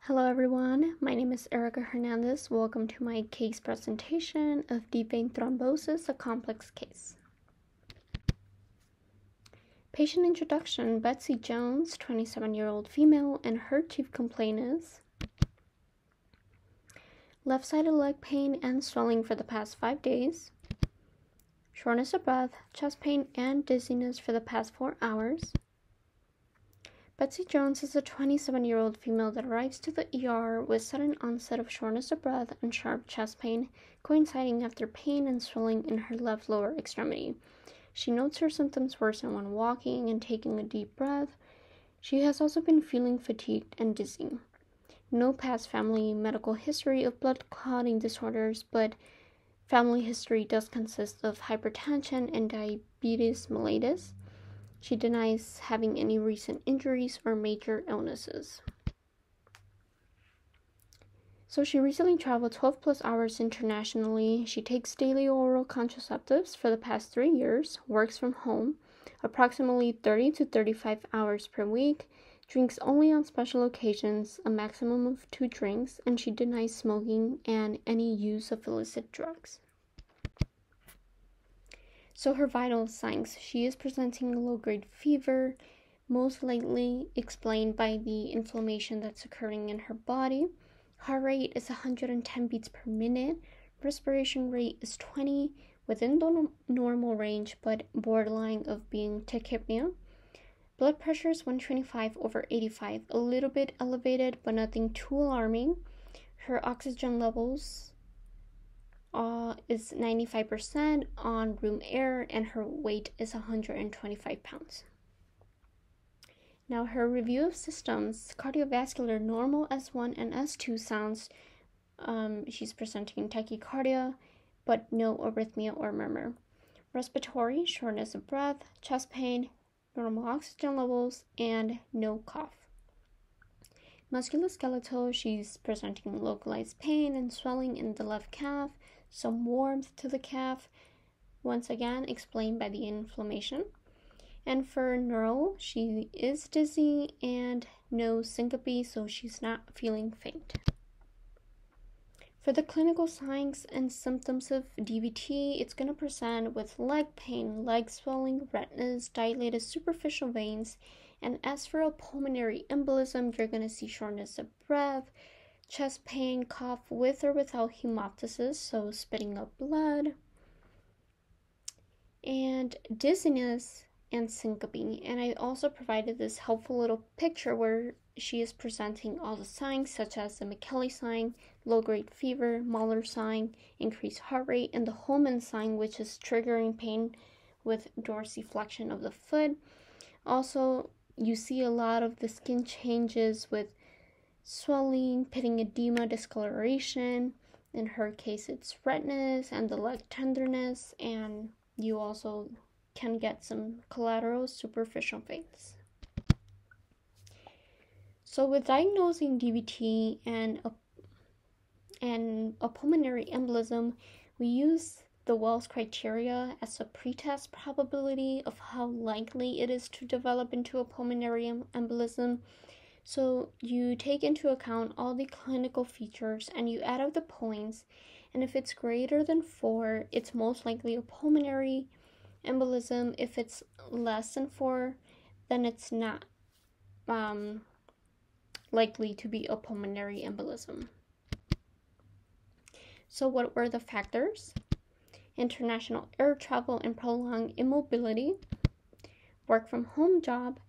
Hello everyone, my name is Erica Hernandez. Welcome to my case presentation of deep vein thrombosis, a complex case. Patient introduction: Betsy Jones, 27-year-old female, and her chief complaint is left-sided leg pain and swelling for the past 5 days, shortness of breath, chest pain, and dizziness for the past 4 hours. Betsy Jones is a 27-year-old female that arrives to the ER with sudden onset of shortness of breath and sharp chest pain, coinciding after pain and swelling in her left lower extremity. She notes her symptoms worsen when walking and taking a deep breath. She has also been feeling fatigued and dizzy. No past family medical history of blood clotting disorders, but family history does consist of hypertension and diabetes mellitus. She denies having any recent injuries or major illnesses. So she recently traveled 12 plus hours internationally. She takes daily oral contraceptives for the past 3 years, works from home, approximately 30 to 35 hours per week, drinks only on special occasions, a maximum of 2 drinks, and she denies smoking and any use of illicit drugs. So her vital signs: she is presenting low-grade fever, most likely explained by the inflammation that's occurring in her body. Heart rate is 110 beats per minute. Respiration rate is 20, within the normal range, but borderline of being tachypnea. Blood pressure is 125/85, a little bit elevated, but nothing too alarming. Her oxygen levels is 95% on room air, and her weight is 125 pounds. Now her review of systems: cardiovascular normal S1 and S2 sounds. She's presenting tachycardia, but no arrhythmia or murmur. Respiratory: shortness of breath, chest pain, normal oxygen levels, and no cough. Musculoskeletal: she's presenting localized pain and swelling in the left calf, some warmth to the calf, once again explained by the inflammation. And for neural, she is dizzy and no syncope, so she's not feeling faint. For the clinical signs and symptoms of DVT, it's going to present with leg pain, leg swelling, redness, dilated superficial veins, and as for a pulmonary embolism, you're going to see shortness of breath, chest pain, cough with or without hemoptysis, so spitting up blood, and dizziness and syncope. And I also provided this helpful little picture where she is presenting all the signs, such as the McKelly sign, low-grade fever, Mahler sign, increased heart rate, and the Holman sign, which is triggering pain with dorsiflexion of the foot. Also, you see a lot of the skin changes with swelling, pitting edema, discoloration. In her case, it's redness and the leg tenderness, and you also can get some collateral superficial veins. So with diagnosing DVT and a pulmonary embolism, we use the Wells criteria as a pretest probability of how likely it is to develop into a pulmonary embolism. So you take into account all the clinical features and you add up the points, and if it's greater than 4, it's most likely a pulmonary embolism. If it's less than 4, then it's not likely to be a pulmonary embolism. So what were the factors? International air travel and prolonged immobility, work from home job.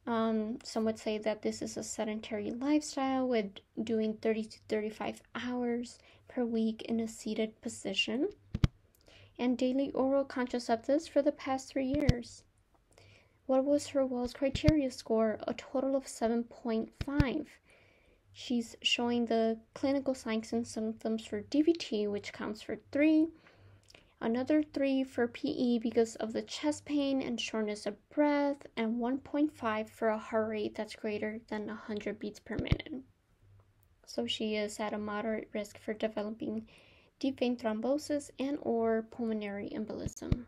Some would say that this is a sedentary lifestyle with doing 30 to 35 hours per week in a seated position, and daily oral contraceptives for the past 3 years. What was her Wells criteria score? A total of 7.5. She's showing the clinical signs and symptoms for DVT, which counts for 3. Another 3 for PE because of the chest pain and shortness of breath, and 1.5 for a heart rate that's greater than 100 beats per minute. So she is at a moderate risk for developing deep vein thrombosis and or pulmonary embolism.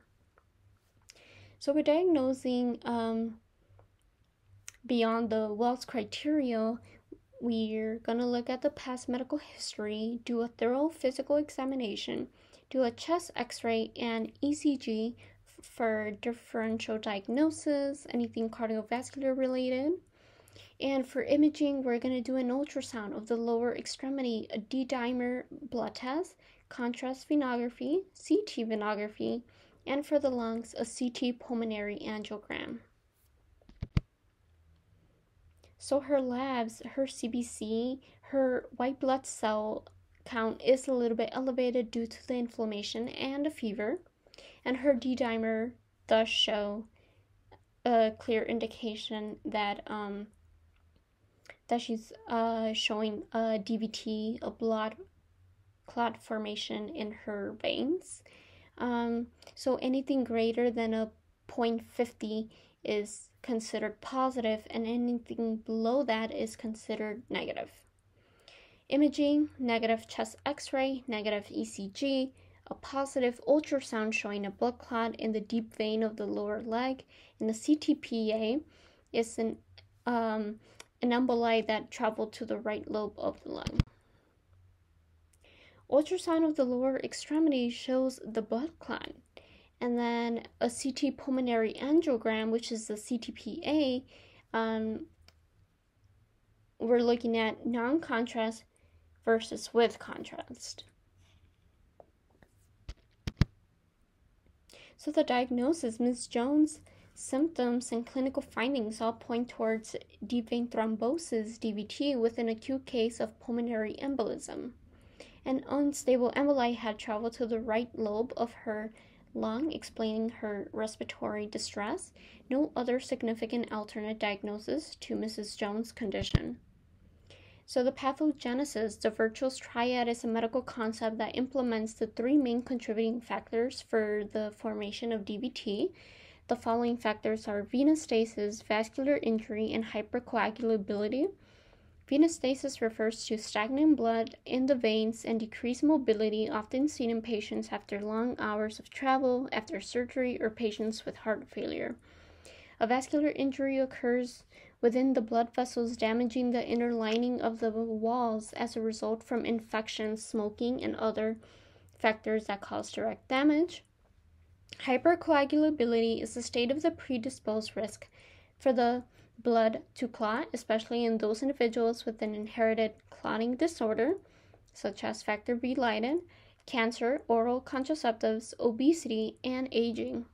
So we're diagnosing beyond the Wells criteria, we're going to look at the past medical history, do a thorough physical examination, do a chest x-ray and ECG for differential diagnosis, anything cardiovascular related. And for imaging, we're going to do an ultrasound of the lower extremity, a D-dimer blood test, contrast venography, CT venography, and for the lungs, a CT pulmonary angiogram. So her labs, her CBC, her white blood cell count is a little bit elevated due to the inflammation and a fever, and her D-dimer does show a clear indication that she's showing a DVT, a blood clot formation in her veins. So anything greater than a 0.50 is considered positive, and anything below that is considered negative. Imaging, negative chest x-ray, negative ECG, a positive ultrasound showing a blood clot in the deep vein of the lower leg, and the CTPA is an emboli that traveled to the right lobe of the lung. Ultrasound of the lower extremity shows the blood clot, and then a CT pulmonary angiogram, which is the CTPA, we're looking at non-contrast versus with contrast. So the diagnosis, Ms. Jones' symptoms and clinical findings all point towards deep vein thrombosis, DVT, with an acute case of pulmonary embolism. An unstable emboli had traveled to the right lobe of her lung, explaining her respiratory distress. No other significant alternate diagnosis to Mrs. Jones' condition. So the pathogenesis, the Virtuous Triad, is a medical concept that implements the three main contributing factors for the formation of DVT. The following factors are venous stasis, vascular injury, and hypercoagulability. Venous stasis refers to stagnant blood in the veins and decreased mobility, often seen in patients after long hours of travel, after surgery, or patients with heart failure. A vascular injury occurs within the blood vessels, damaging the inner lining of the walls as a result from infection, smoking, and other factors that cause direct damage. Hypercoagulability is a state of the predisposed risk for the blood to clot, especially in those individuals with an inherited clotting disorder, such as factor V Leiden, cancer, oral contraceptives, obesity, and aging.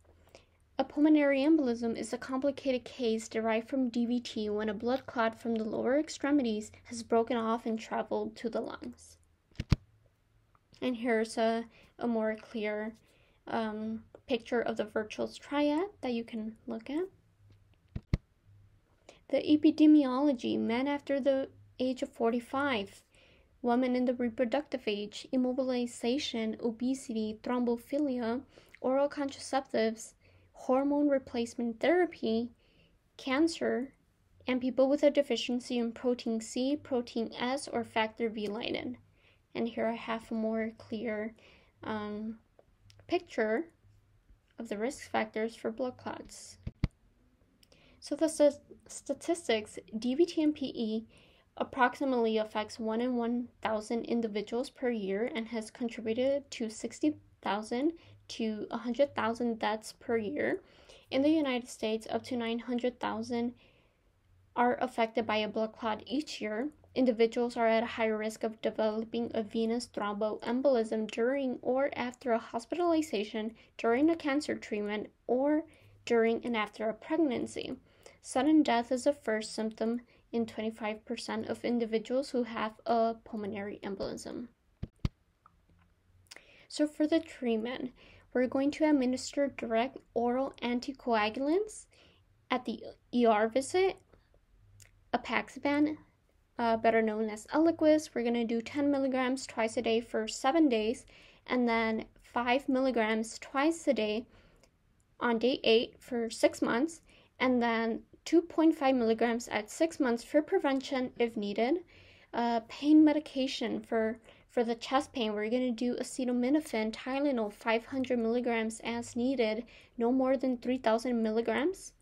A pulmonary embolism is a complicated case derived from DVT when a blood clot from the lower extremities has broken off and traveled to the lungs. And here's a more clear picture of the Virtuous Triad that you can look at. The epidemiology: men after the age of 45, women in the reproductive age, immobilization, obesity, thrombophilia, oral contraceptives, hormone replacement therapy, cancer, and people with a deficiency in protein C, protein S, or factor V Leiden. And here I have a more clear picture of the risk factors for blood clots. So the statistics, DVT and PE approximately affects 1 in 1,000 individuals per year and has contributed to 60,000 to 100,000 deaths per year. In the United States, up to 900,000 are affected by a blood clot each year. Individuals are at a higher risk of developing a venous thromboembolism during or after a hospitalization, during a cancer treatment, or during and after a pregnancy. Sudden death is the first symptom in 25% of individuals who have a pulmonary embolism. So for the treatment, we're going to administer direct oral anticoagulants at the ER visit. Apaxaban, better known as Eliquis, we're going to do 10 milligrams twice a day for 7 days, and then 5 milligrams twice a day on day 8 for 6 months, and then 2.5 milligrams at 6 months for prevention if needed. Pain medication for the chest pain, we're going to do acetaminophen, Tylenol, 500 milligrams as needed, no more than 3,000 milligrams.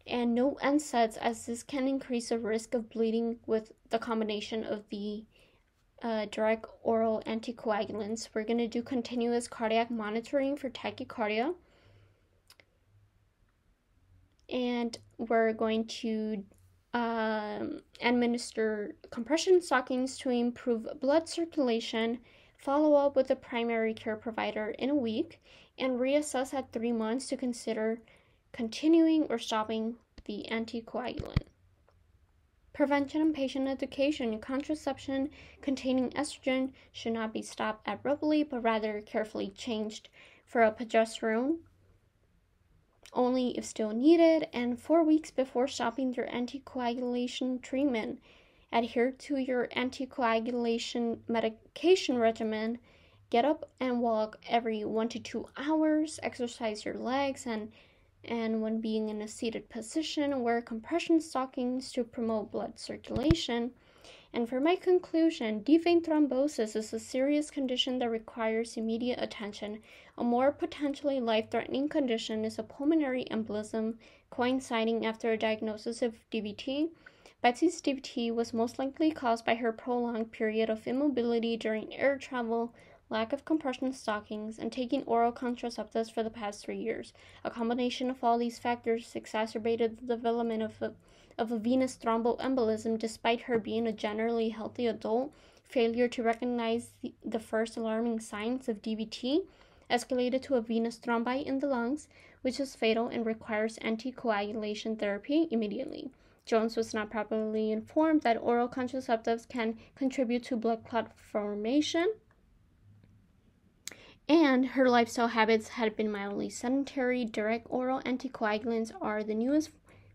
and no NSAIDs, as this can increase the risk of bleeding with the combination of the direct oral anticoagulants. We're going to do continuous cardiac monitoring for tachycardia, and we're going to administer compression stockings to improve blood circulation, follow up with the primary care provider in a week, and reassess at 3 months to consider continuing or stopping the anticoagulant. Prevention and patient education. Contraception containing estrogen should not be stopped abruptly, but rather carefully changed for a progesterone only if still needed, and 4 weeks before stopping your anticoagulation treatment. Adhere to your anticoagulation medication regimen. Get up and walk every 1 to 2 hours. Exercise your legs, and when being in a seated position, wear compression stockings to promote blood circulation. And for my conclusion, deep vein thrombosis is a serious condition that requires immediate attention. A more potentially life-threatening condition is a pulmonary embolism coinciding after a diagnosis of DVT. Betsy's DVT was most likely caused by her prolonged period of immobility during air travel, lack of compression stockings, and taking oral contraceptives for the past 3 years. A combination of all these factors exacerbated the development of a venous thromboembolism despite her being a generally healthy adult. Failure to recognize the first alarming signs of DVT escalated to a venous thrombi in the lungs, which is fatal and requires anticoagulation therapy immediately. Jones was not properly informed that oral contraceptives can contribute to blood clot formation, and her lifestyle habits had been mildly sedentary. Direct oral anticoagulants are the newest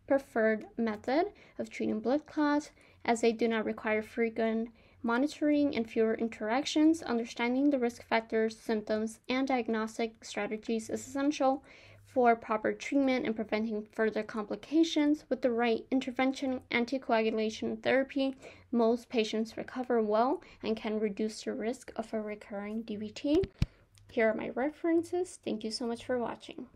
preferred method of treating blood clots, as they do not require frequent monitoring and fewer interactions. Understanding the risk factors, symptoms, and diagnostic strategies is essential for proper treatment and preventing further complications. With the right intervention, anticoagulation therapy, most patients recover well and can reduce the risk of a recurring DVT. Here are my references. Thank you so much for watching.